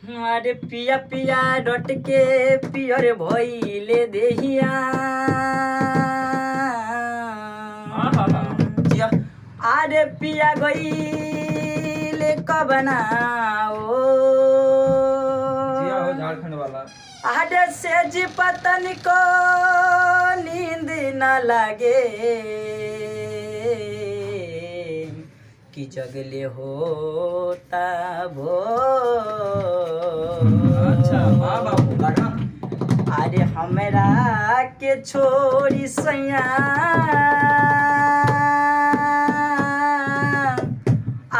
अरे पिया पिया डट के पियर भइले देहिया अरे पिया गइले कबना ओ झारखंड वाला अरे से जी पतन को नींद न लगे कि जगले होता भो अच्छा वाह बाबू लगा अरे हमरा के छोड़ी सैया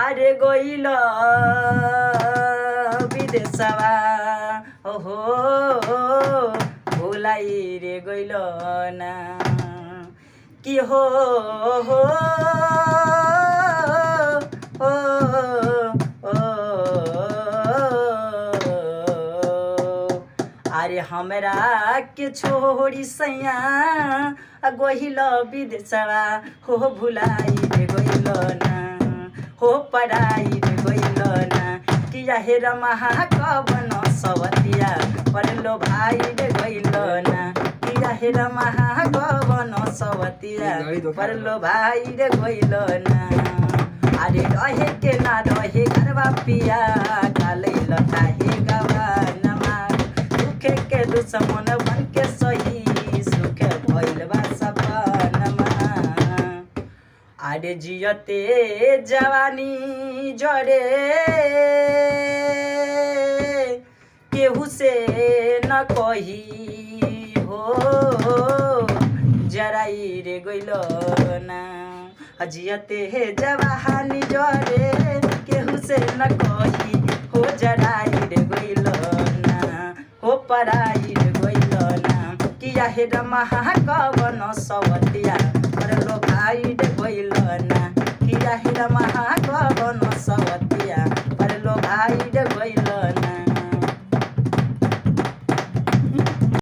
अरे गोइल विदेशवा ओहो भुलाई रे गइल ना कि हो अरे हमरा के छोड़ी सैया गोहिल विदेशवा हो भुलाई रे गइल ना हो पढ़ाई रे गइल ना किया हेर महाकवन सवतिया परलो भाई रे गइल ना किया हेर महाकवन सवतिया परलो भाई रे गइल ना अरे रहे के ना रहे घरवा पिया गाले लता हे गवा नमा दुखे के दुश्मन बन के सही सुखे भइल बा सपनमा अरे जियते जवानी जड़े केहू से न कही हो जराई रे गइल ना जियते हे जवानी जड़े केहू से न कही हो जराई रे गइल ना हो पराई रे गइल ना किया हे महाकवन सवतिया परलो भाई रे गइल ना किया हे महाकवन सवतिया परलो भाई रे गइल ना।